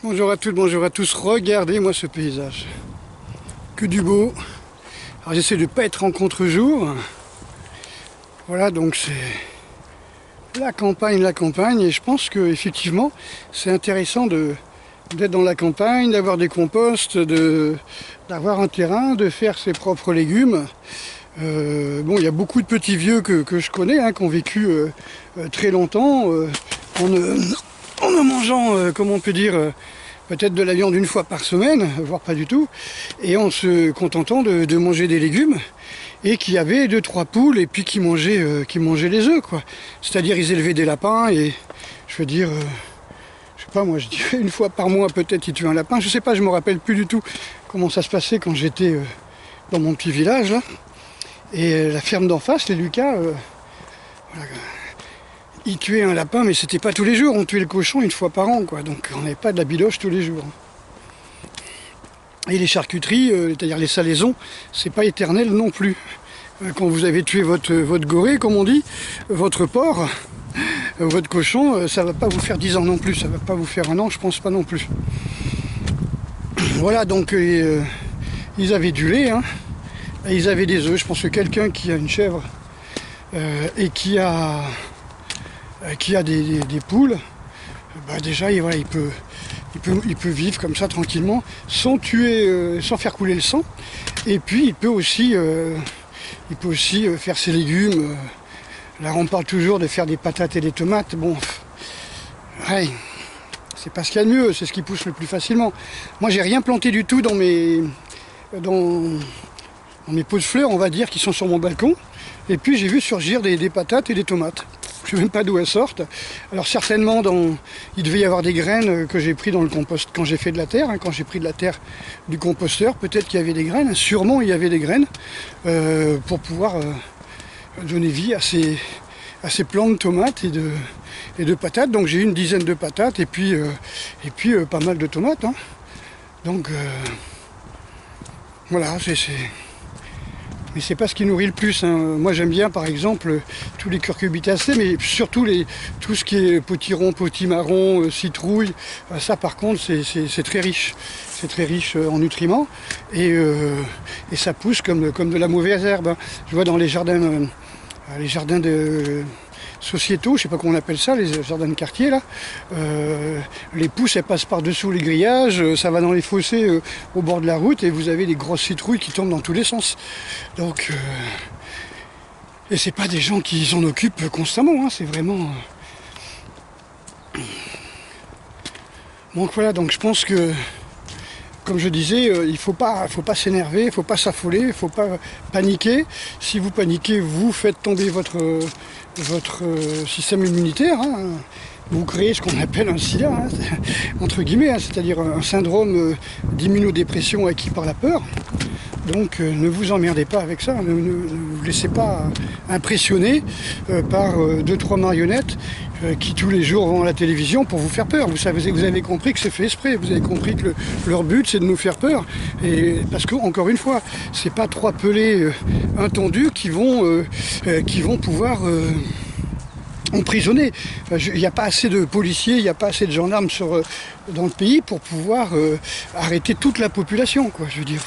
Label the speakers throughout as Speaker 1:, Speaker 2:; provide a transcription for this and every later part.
Speaker 1: Bonjour à toutes, bonjour à tous. Regardez-moi ce paysage. Que du beau. Alors j'essaie de ne pas être en contre-jour. Voilà, donc c'est la campagne. Et je pense qu'effectivement, c'est intéressant d'être dans la campagne, d'avoir des composts, d'avoir un terrain, de faire ses propres légumes. Bon, il y a beaucoup de petits vieux que je connais, qui ont vécu très longtemps en ne mangeant, comment on peut dire, peut-être de la viande une fois par semaine, voire pas du tout, et en se contentant de manger des légumes, et qui avaient 2-3 poules, et puis qui mangeaient les œufs, quoi. C'est-à-dire ils élevaient des lapins, et je veux dire, je sais pas moi, je dirais une fois par mois peut-être ils tuaient un lapin, je sais pas, je me rappelle plus du tout comment ça se passait quand j'étais dans mon petit village, là. Et la ferme d'en face, les Lucas, voilà, ils tuaient un lapin, mais c'était pas tous les jours. On tuait le cochon une fois par an, quoi. Donc on n'avait pas de la bidoche tous les jours. Et les charcuteries, c'est-à-dire les salaisons, c'est pas éternel non plus. Quand vous avez tué votre gorée, comme on dit, votre porc, votre cochon, ça va pas vous faire 10 ans non plus. Ça va pas vous faire un an, je pense pas non plus. Voilà, donc ils avaient du lait, et ils avaient des œufs. Je pense que quelqu'un qui a une chèvre et qui a des poules, déjà voilà, il peut vivre comme ça tranquillement, sans tuer, sans faire couler le sang. Et puis il peut aussi faire ses légumes. Là on parle toujours de faire des patates et des tomates. Bon, ouais, c'est pas ce qu'il y a de mieux, c'est ce qui pousse le plus facilement. Moi j'ai rien planté du tout dans mes pots de fleurs, on va dire, qui sont sur mon balcon. Et puis j'ai vu surgir des patates et des tomates. Je ne sais même pas d'où elles sortent. Alors certainement, il devait y avoir des graines que j'ai pris dans le compost quand j'ai fait de la terre. Quand j'ai pris de la terre du composteur, peut-être qu'il y avait des graines. Sûrement, il y avait des graines pour pouvoir donner vie à ces plants de tomates et de patates. Donc j'ai eu une dizaine de patates et puis pas mal de tomates. Donc voilà, mais c'est pas ce qui nourrit le plus. Moi j'aime bien par exemple tous les curcubitacées, mais surtout tout ce qui est potiron, potimarron, citrouille. Ça par contre c'est très riche. C'est très riche en nutriments et ça pousse comme de la mauvaise herbe. Je vois dans les jardins de sociétaux, je sais pas comment on appelle ça, les jardins de quartier là, les pousses elles passent par-dessous les grillages, ça va dans les fossés au bord de la route et vous avez des grosses citrouilles qui tombent dans tous les sens. Donc et c'est pas des gens qui s'en occupent constamment, c'est vraiment donc voilà, donc je pense que comme je disais, il faut pas s'énerver, il ne faut pas s'affoler, il ne faut pas paniquer. Si vous paniquez, vous faites tomber votre système immunitaire. Vous créez ce qu'on appelle un SIDA, entre guillemets, c'est-à-dire un syndrome d'immunodépression acquis par la peur. Donc ne vous emmerdez pas avec ça, ne vous laissez pas impressionner par 2-3 marionnettes qui tous les jours vont à la télévision pour vous faire peur. Vous avez compris que c'est fait exprès, vous avez compris que leur but c'est de nous faire peur. Et parce que, encore une fois, c'est pas 3 pelés intendus qui vont pouvoir emprisonner. Il n'y a pas assez de policiers, il n'y a pas assez de gendarmes dans le pays pour pouvoir arrêter toute la population, quoi. Je veux dire,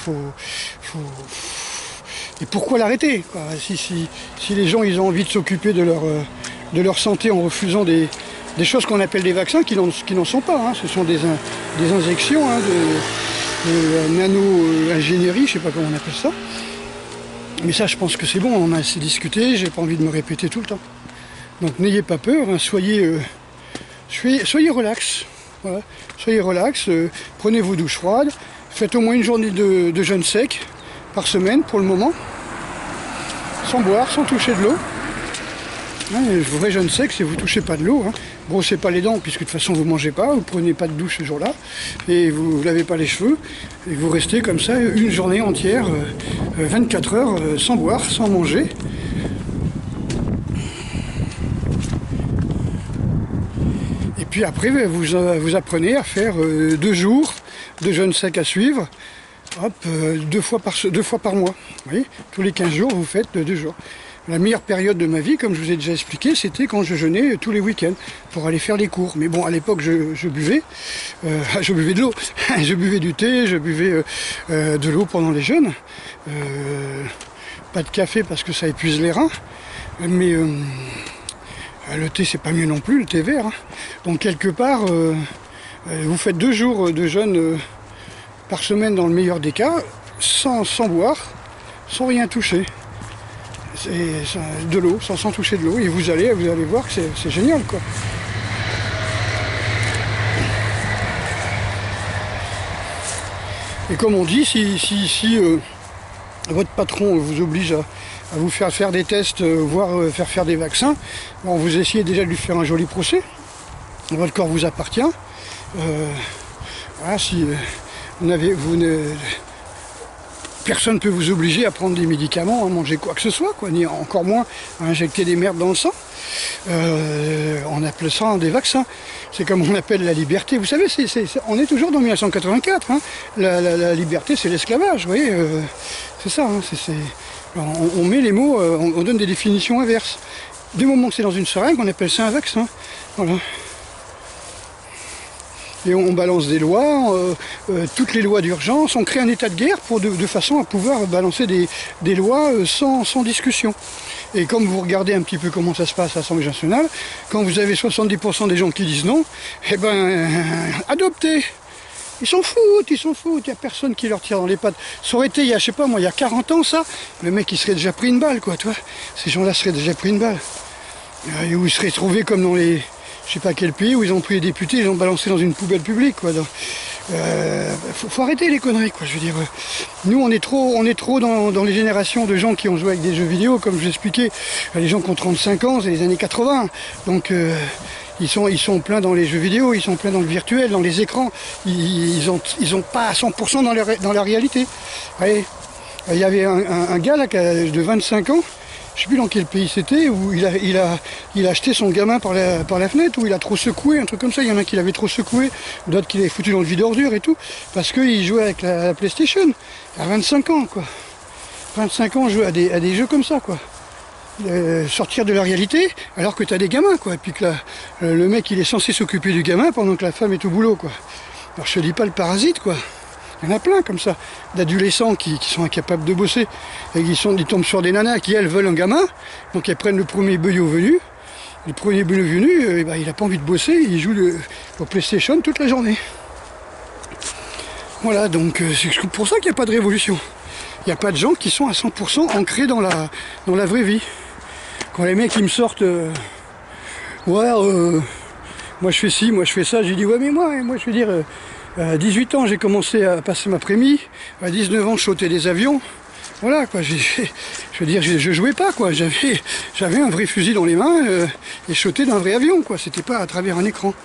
Speaker 1: et pourquoi l'arrêter, quoi, si les gens ils ont envie de s'occuper de leur santé en refusant des choses qu'on appelle des vaccins qui n'en sont pas, ce sont des injections de nano-ingénierie, je sais pas comment on appelle ça. Mais ça, je pense que c'est bon, on a assez discuté, j'ai pas envie de me répéter tout le temps. Donc n'ayez pas peur, soyez relax. Voilà. Soyez relax, prenez vos douches froides, faites au moins une journée de jeûne sec par semaine pour le moment, sans boire, sans toucher de l'eau. Le vrai jeûne sec, c'est vous ne touchez pas de l'eau. Brossez pas les dents, puisque de toute façon vous ne mangez pas, vous ne prenez pas de douche ce jour-là, et vous ne lavez pas les cheveux, et vous restez comme ça une journée entière, 24 heures, sans boire, sans manger. Et puis après, vous apprenez à faire 2 jours de jeûne sec à suivre, 2 fois par mois. Vous voyez, tous les 15 jours, vous faites 2 jours. La meilleure période de ma vie, comme je vous ai déjà expliqué, c'était quand je jeûnais tous les week-ends pour aller faire les cours. Mais bon, à l'époque, je buvais de l'eau. Je buvais du thé, je buvais de l'eau pendant les jeûnes. Pas de café parce que ça épuise les reins. Mais le thé, c'est pas mieux non plus, le thé vert. Hein. Donc quelque part, vous faites 2 jours de jeûne par semaine dans le meilleur des cas, sans boire, sans rien toucher. C'est de l'eau, sans toucher de l'eau, et vous allez voir que c'est génial, quoi. Et comme on dit, si votre patron vous oblige à vous faire des tests, voire faire des vaccins, bon, vous essayez déjà de lui faire un joli procès. Votre corps vous appartient. Voilà, si personne ne peut vous obliger à prendre des médicaments, à manger quoi que ce soit, quoi, ni encore moins à injecter des merdes dans le sang. On appelle ça des vaccins. C'est comme on appelle la liberté. Vous savez, on est toujours dans 1984. Hein. La liberté, c'est l'esclavage. Vous voyez, c'est ça. Hein, on met les mots, on donne des définitions inverses. Du moment que c'est dans une seringue, on appelle ça un vaccin. Voilà. Et on balance des lois, toutes les lois d'urgence, on crée un état de guerre de façon à pouvoir balancer des lois sans discussion. Et comme vous regardez un petit peu comment ça se passe à l'Assemblée nationale, quand vous avez 70% des gens qui disent non, eh ben, adoptez. Ils s'en foutent, il n'y a personne qui leur tire dans les pattes. Ça aurait été, je sais pas moi, il y a 40 ans ça, le mec il serait déjà pris une balle, quoi, tu vois. Ces gens-là seraient déjà pris une balle. Et où ils seraient trouvés comme dans les... je sais pas quel pays, où ils ont pris les députés, ils ont balancé dans une poubelle publique, quoi. Faut arrêter les conneries, quoi. Je veux dire, nous on est trop dans les générations de gens qui ont joué avec des jeux vidéo, comme je vous expliquais. Les gens qui ont 35 ans, c'est les années 80. Donc ils sont pleins dans les jeux vidéo, ils sont pleins dans le virtuel, dans les écrans. Ils ont pas à 100% dans la réalité. Allez, il y avait un gars là de 25 ans. Je ne sais plus dans quel pays c'était, où il a acheté son gamin par la fenêtre, où il a trop secoué, un truc comme ça. Il y en a qui l'avaient trop secoué, d'autres qui l'avaient foutu dans le vide ordure et tout, parce qu'il jouait avec la PlayStation, à 25 ans, quoi. 25 ans, jouer à des jeux comme ça, quoi. Sortir de la réalité, alors que tu as des gamins, quoi. Et puis que le mec, il est censé s'occuper du gamin pendant que la femme est au boulot, quoi. Alors je te dis pas le parasite, quoi. Il y en a plein comme ça, d'adolescents qui sont incapables de bosser et ils tombent sur des nanas qui elles veulent un gamin, donc elles prennent le premier beuillot venu. Le premier beuillot venu, il n'a pas envie de bosser, il joue au PlayStation toute la journée. Voilà, donc c'est pour ça qu'il n'y a pas de révolution. Il n'y a pas de gens qui sont à 100% ancrés dans la vraie vie. Quand les mecs ils me sortent, moi je fais ci, moi je fais ça, j'ai dit ouais mais moi je veux dire... À 18 ans, j'ai commencé à passer ma prémie. À 19 ans, je sautais des avions. Voilà, quoi. Je veux dire, je jouais pas, quoi. J'avais un vrai fusil dans les mains et je sautais d'un vrai avion, quoi. C'était pas à travers un écran.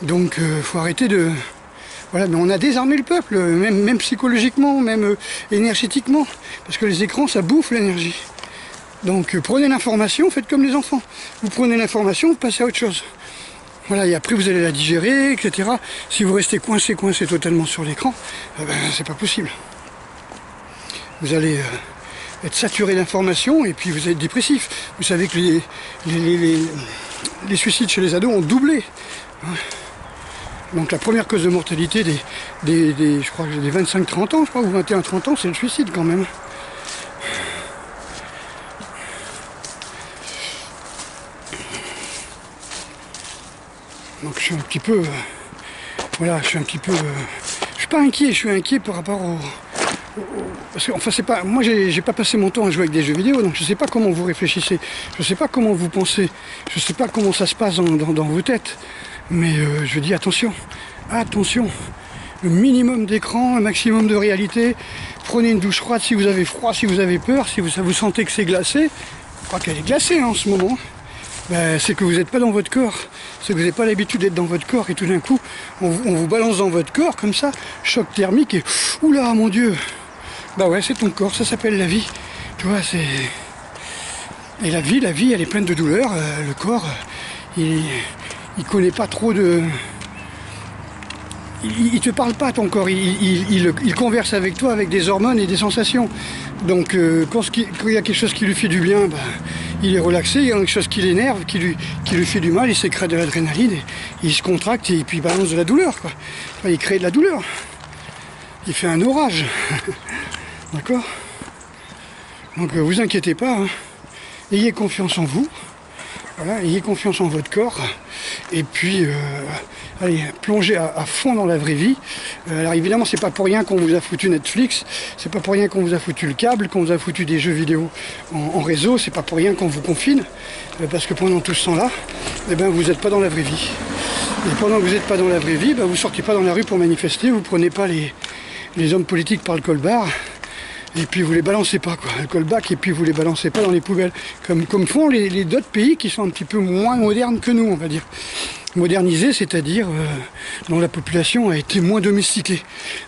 Speaker 1: Donc, faut arrêter de... Voilà, mais on a désarmé le peuple, même psychologiquement, même énergétiquement. Parce que les écrans, ça bouffe l'énergie. Donc, prenez l'information, faites comme les enfants. Vous prenez l'information, vous passez à autre chose. Voilà, et après vous allez la digérer, etc. Si vous restez coincé totalement sur l'écran, c'est pas possible. Vous allez être saturé d'informations et puis vous allez être dépressif. Vous savez que les suicides chez les ados ont doublé. Donc la première cause de mortalité je crois, des 25-30 ans, je crois, ou 21-30 ans, c'est le suicide quand même. Donc je suis un petit peu... je suis pas inquiet, je suis inquiet par rapport parce que, enfin, c'est pas... Moi, j'ai pas passé mon temps à jouer avec des jeux vidéo, donc je sais pas comment vous réfléchissez, je sais pas comment vous pensez, je sais pas comment ça se passe dans vos têtes, mais je dis attention, le minimum d'écran, un maximum de réalité, prenez une douche froide si vous avez froid, si vous avez peur, si vous sentez que c'est glacé, je crois qu'elle est glacée hein, en ce moment. C'est que vous n'êtes pas dans votre corps, c'est que vous n'avez pas l'habitude d'être dans votre corps et tout d'un coup on vous balance dans votre corps comme ça, choc thermique et oula mon Dieu, bah ouais c'est ton corps, ça s'appelle la vie, tu vois c'est... Et la vie elle est pleine de douleurs, le corps il connaît pas trop de... il te parle pas ton corps, il converse avec toi avec des hormones et des sensations. Donc quand il y a quelque chose qui lui fait du bien, bah, il est relaxé. Il y a quelque chose qui l'énerve, qui lui fait du mal, il sécrète de l'adrénaline, il se contracte et puis il balance de la douleur, quoi. Enfin, il crée de la douleur. Il fait un orage. D'accord? Donc vous inquiétez pas, hein. Ayez confiance en vous. Voilà, ayez confiance en votre corps. Et puis allez, plongez à fond dans la vraie vie. Alors évidemment, c'est pas pour rien qu'on vous a foutu Netflix, c'est pas pour rien qu'on vous a foutu le câble, qu'on vous a foutu des jeux vidéo en réseau, c'est pas pour rien qu'on vous confine, parce que pendant tout ce temps-là, eh ben, vous n'êtes pas dans la vraie vie. Et pendant que vous n'êtes pas dans la vraie vie, ben, vous sortez pas dans la rue pour manifester, vous prenez pas les hommes politiques par le colbar, et puis vous les balancez pas, quoi, le callback, et puis vous les balancez pas dans les poubelles, comme font les d'autres pays qui sont un petit peu moins modernes que nous, on va dire. Modernisés, c'est-à-dire dont la population a été moins domestiquée.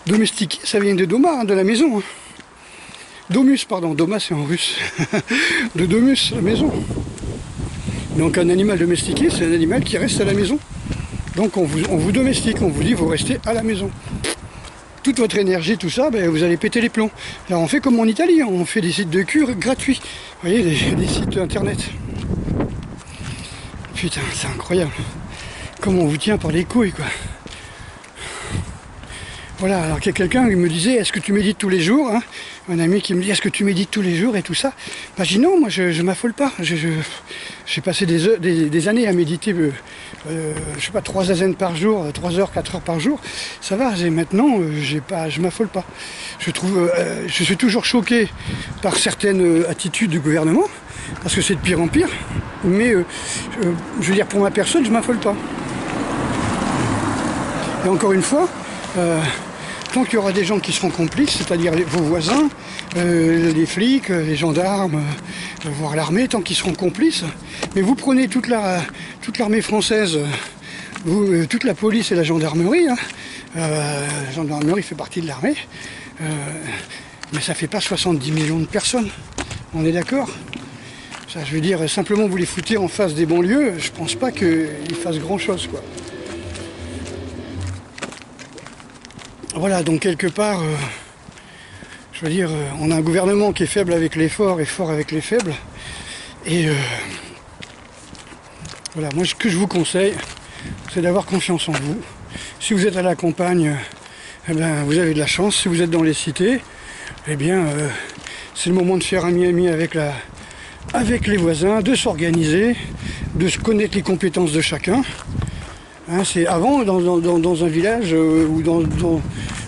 Speaker 1: Domestiquée, ça vient de doma, hein, de la maison. Hein. Domus, pardon, doma c'est en russe. De domus, la maison. Donc un animal domestiqué, c'est un animal qui reste à la maison. Donc on vous domestique, on vous dit vous restez à la maison. Toute votre énergie, tout ça, ben, vous allez péter les plombs. Là on fait comme en Italie, hein, on fait des sites de cure gratuits. Vous voyez, des sites internet. Putain, c'est incroyable. Comment on vous tient par les couilles, quoi. Voilà, alors qu'il y a quelqu'un qui me disait, est-ce que tu médites tous les jours, hein? Un ami qui me dit, est-ce que tu médites tous les jours et tout ça? Bah, je dis non, moi je m'affole pas. J'ai passé des années à méditer, je sais pas, 3 zazen par jour, 3 heures, 4 heures par jour. Ça va, maintenant, je m'affole pas. Je suis toujours choqué par certaines attitudes du gouvernement, parce que c'est de pire en pire. Mais, je veux dire, pour ma personne, je m'affole pas. Et encore une fois, tant qu'il y aura des gens qui seront complices, c'est-à-dire vos voisins, les flics, les gendarmes, voire l'armée, tant qu'ils seront complices, mais vous prenez toute l'armée française, toute la police et la gendarmerie, hein, la gendarmerie fait partie de l'armée, mais ça fait pas 70 millions de personnes, on est d'accord? Ça, je veux dire, simplement vous les foutez en face des banlieues, je pense pas qu'ils fassent grand-chose, quoi. Voilà, donc quelque part, je veux dire, on a un gouvernement qui est faible avec les forts et fort avec les faibles. Et voilà, moi ce que je vous conseille, c'est d'avoir confiance en vous. Si vous êtes à la campagne, eh ben, vous avez de la chance. Si vous êtes dans les cités, eh bien, c'est le moment de faire ami-ami avec les voisins, de s'organiser, de se connaître les compétences de chacun. Hein, c'est avant, dans un village ou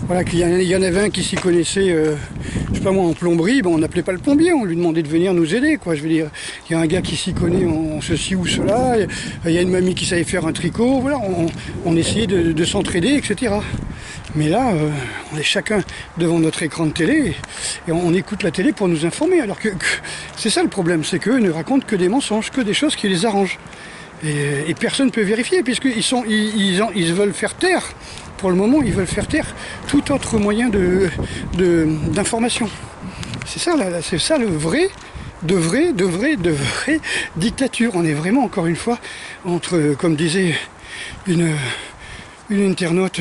Speaker 1: voilà, qu'il y en avait un qui s'y connaissait, je sais pas moi, en plomberie, ben on n'appelait pas le plombier, on lui demandait de venir nous aider, quoi. Je veux dire, il y a un gars qui s'y connaît en ceci ou cela, il y a une mamie qui savait faire un tricot, voilà, on essayait de s'entraider, etc. Mais là, on est chacun devant notre écran de télé et on écoute la télé pour nous informer. Alors que c'est ça le problème, c'est qu'eux ne racontent que des mensonges, que des choses qui les arrangent. Et personne ne peut vérifier, puisqu'ils veulent faire taire, pour le moment, ils veulent faire taire tout autre moyen d'information. C'est ça le vrai dictature. On est vraiment, encore une fois, entre, comme disait une internaute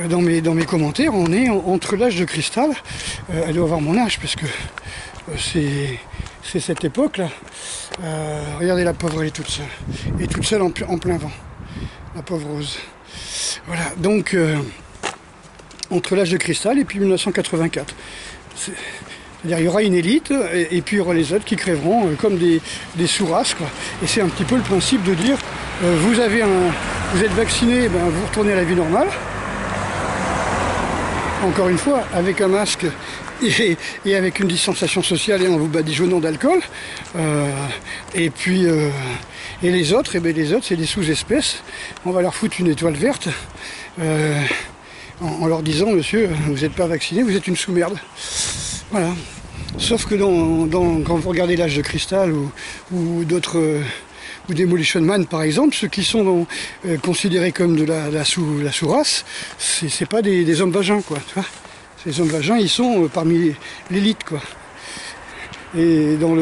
Speaker 1: dans mes commentaires, on est entre l'âge de cristal, elle doit avoir mon âge, parce que c'est cette époque-là. Regardez, la pauvre, elle est toute seule. Et toute seule en plein vent. La pauvre Rose. Voilà, donc, entre l'âge de cristal et puis 1984. C'est-à-dire, il y aura une élite, et puis il y aura les autres qui crèveront comme des sous-races, quoi. Et c'est un petit peu le principe de dire, vous êtes vacciné, ben, vous retournez à la vie normale. Encore une fois, avec un masque et avec une distanciation sociale et en vous badigeonnant d'alcool. Et puis, et les autres, c'est des sous-espèces. On va leur foutre une étoile verte en leur disant, monsieur, vous n'êtes pas vacciné, vous êtes une sous-merde. Voilà. Sauf que quand vous regardez l'âge de cristal ou d'autres... ou Demolition Man par exemple, ceux qui sont considérés comme de la sous-race, c'est pas des hommes vagins, quoi, tu vois. Ces hommes vagins, ils sont parmi l'élite, quoi. Et dans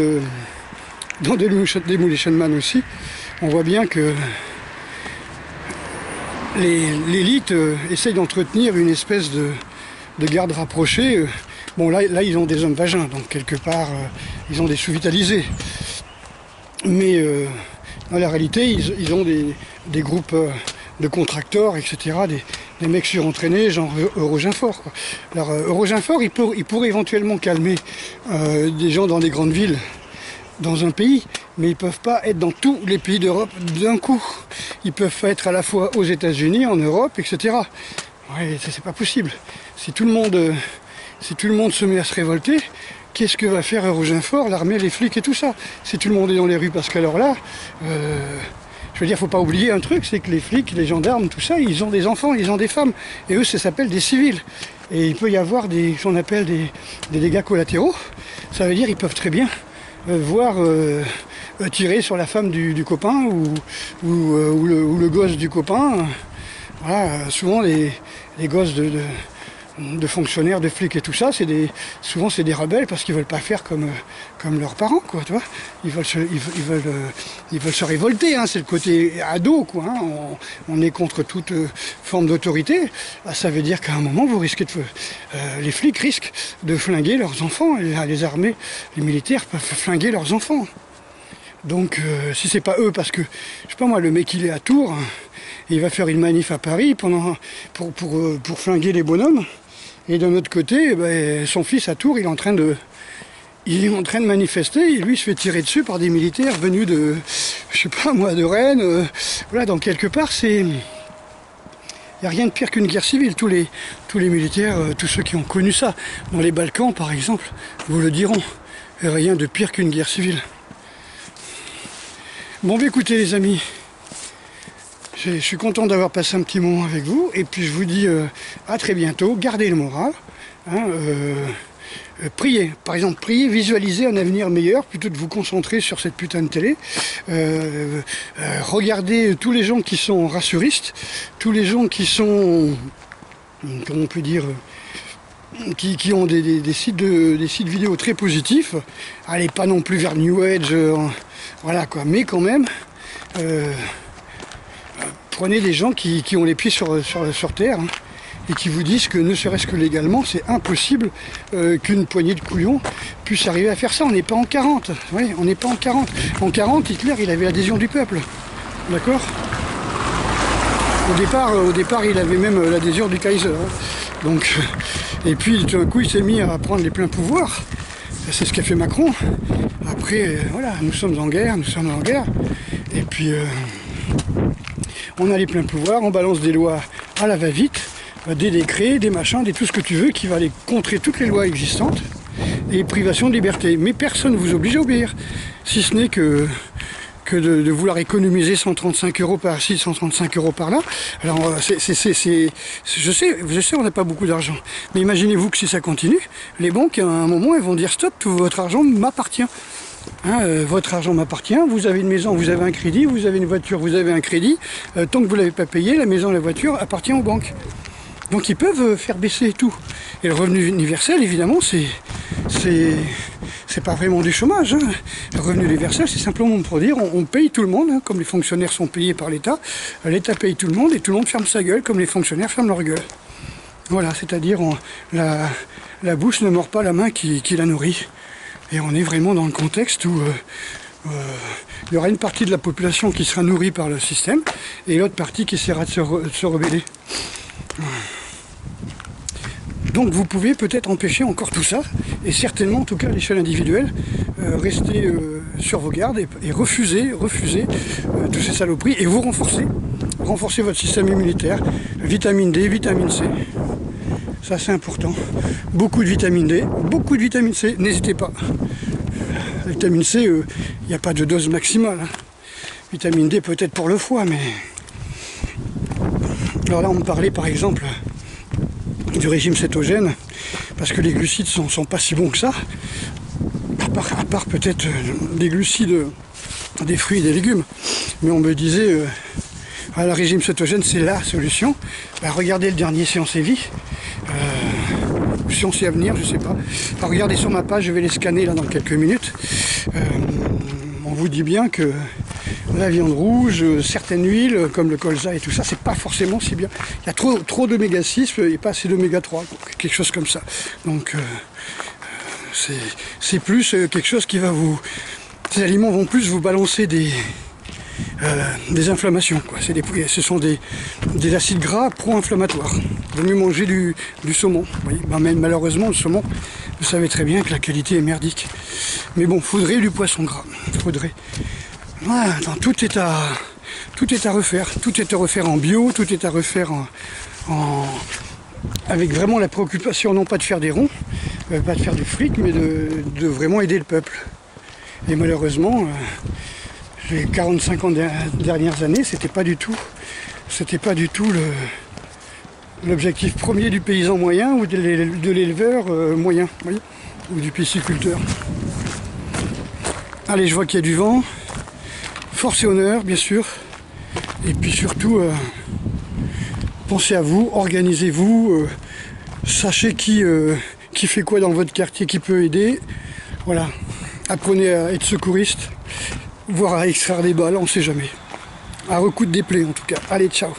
Speaker 1: Demolition Man aussi, on voit bien que l'élite essaye d'entretenir une espèce de garde rapprochée. Bon, là, ils ont des hommes vagins, donc quelque part, ils ont des sous-vitalisés. Mais dans la réalité, ils ont des groupes de contracteurs, etc., des mecs surentraînés, genre Euroginfort, quoi. Alors, Euroginfort, il pourrait éventuellement calmer des gens dans des grandes villes, dans un pays, mais ils ne peuvent pas être dans tous les pays d'Europe d'un coup. Ils peuvent être à la fois aux États-Unis, en Europe, etc. Ouais, c'est pas possible. Si tout le monde se met à se révolter, qu'est-ce que va faire Euroginfort, l'armée, les flics et tout ça? Si tout le monde est dans les rues, parce qu'alors là, je veux dire, faut pas oublier un truc, c'est que les flics, les gendarmes, tout ça, ils ont des enfants, ils ont des femmes, et eux, ça s'appelle des civils. Et il peut y avoir ce qu'on appelle des dégâts collatéraux. Ça veut dire qu'ils peuvent très bien voir tirer sur la femme du copain ou le gosse du copain. Voilà, souvent les gosses de fonctionnaires, de flics et tout ça, souvent c'est des rebelles parce qu'ils veulent pas faire comme leurs parents, quoi, tu vois. Ils veulent se révolter, hein, c'est le côté ado, quoi, hein. On est contre toute forme d'autorité. Ah, ça veut dire qu'à un moment vous risquez les flics risquent de flinguer leurs enfants, les armées, les militaires peuvent flinguer leurs enfants. Donc si c'est pas eux, parce que je sais pas moi, le mec il est à Tours, il va faire une manif à Paris pour flinguer les bonhommes. Et d'un autre côté, son fils à Tours, il est en train de manifester, et lui il se fait tirer dessus par des militaires venus de, je sais pas moi, de Rennes. Voilà, donc quelque part, il n'y a rien de pire qu'une guerre civile. Tous les militaires, tous ceux qui ont connu ça, dans les Balkans par exemple, vous le diront. Il n'y a rien de pire qu'une guerre civile. Bon, écoutez les amis, je suis content d'avoir passé un petit moment avec vous, et puis je vous dis à très bientôt. Gardez le moral, hein, priez, par exemple, priez, visualisez un avenir meilleur plutôt que de vous concentrer sur cette putain de télé. Regardez tous les gens qui sont rassuristes, tous les gens qui sont, comment on peut dire, qui ont des sites vidéo très positifs. Allez pas non plus vers New Age, voilà quoi, mais quand même prenez des gens qui ont les pieds sur terre, hein, et qui vous disent que ne serait-ce que légalement c'est impossible qu'une poignée de couillons puisse arriver à faire ça. On n'est pas en 40, oui, on n'est pas en 40. En 40, Hitler il avait l'adhésion du peuple, d'accord. Au départ il avait même l'adhésion du Kaiser, hein. Donc, et puis tout d'un coup il s'est mis à prendre les pleins pouvoirs. C'est ce qu'a fait Macron. Après, voilà, nous sommes en guerre, et puis on a les pleins pouvoirs, on balance des lois à la va-vite, des décrets, des machins, tout ce que tu veux, qui va aller contrer toutes les lois existantes, et privation de liberté. Mais personne ne vous oblige à obéir, si ce n'est que de vouloir économiser 135 € par-ci, 135 € par-là. Alors, je sais, on n'a pas beaucoup d'argent. Mais imaginez-vous que si ça continue, les banques, à un moment, elles vont dire stop, tout votre argent m'appartient. Hein, votre argent m'appartient, vous avez une maison, vous avez un crédit, vous avez une voiture, vous avez un crédit. Tant que vous ne l'avez pas payé, la maison, la voiture appartient aux banques. Donc ils peuvent faire baisser tout. Et le revenu universel, évidemment, c'est pas vraiment du chômage, hein. Le revenu universel, c'est simplement pour dire on paye tout le monde, hein, comme les fonctionnaires sont payés par l'État. L'État paye tout le monde et tout le monde ferme sa gueule, comme les fonctionnaires ferment leur gueule. Voilà, c'est-à-dire la bouche ne mord pas la main qui la nourrit. Et on est vraiment dans le contexte où il y aura une partie de la population qui sera nourrie par le système et l'autre partie qui essaiera de se rebeller. Donc vous pouvez peut-être empêcher encore tout ça, et certainement, en tout cas à l'échelle individuelle, rester sur vos gardes et refuser toutes ces saloperies, et vous renforcer votre système immunitaire, vitamine D, vitamine C. Ça c'est important. Beaucoup de vitamine D, beaucoup de vitamine C, n'hésitez pas. La vitamine C, il n'y a pas de dose maximale, hein. Vitamine D peut-être pour le foie, mais... Alors là on me parlait par exemple du régime cétogène, parce que les glucides sont pas si bons que ça, à part peut-être des glucides des fruits et des légumes. Mais on me disait, le régime cétogène c'est la solution. Regardez le dernier Science et Vie, Science et Avenir, je sais pas. Regardez sur ma page, je vais les scanner là dans quelques minutes. On vous dit bien que la viande rouge, certaines huiles comme le colza et tout ça, c'est pas forcément si bien. Il y a trop d'oméga 6 et pas assez d'oméga 3, quelque chose comme ça. Donc c'est plus quelque chose qui va vous... Ces aliments vont plus vous balancer des inflammations, quoi. Ce sont des acides gras pro-inflammatoires. Il vaut mieux manger du saumon. Vous voyez, ben, même malheureusement, le saumon, vous savez très bien que la qualité est merdique. Mais bon, faudrait du poisson gras. Faudrait. Voilà, tout est à refaire. Tout est à refaire en bio, tout est à refaire avec vraiment la préoccupation, non pas de faire des ronds, pas de faire du fric, mais de vraiment aider le peuple. Et malheureusement, les 45 ans dernières années, c'était pas du tout l'objectif premier du paysan moyen ou de l'éleveur moyen, voyez, ou du pisciculteur. Allez, je vois qu'il y a du vent. Force et honneur, bien sûr. Et puis surtout, pensez à vous, organisez-vous, sachez qui fait quoi dans votre quartier, qui peut aider. Voilà. Apprenez à être secouriste, voire à extraire des balles, on ne sait jamais. À recoudre des plaies en tout cas. Allez, ciao.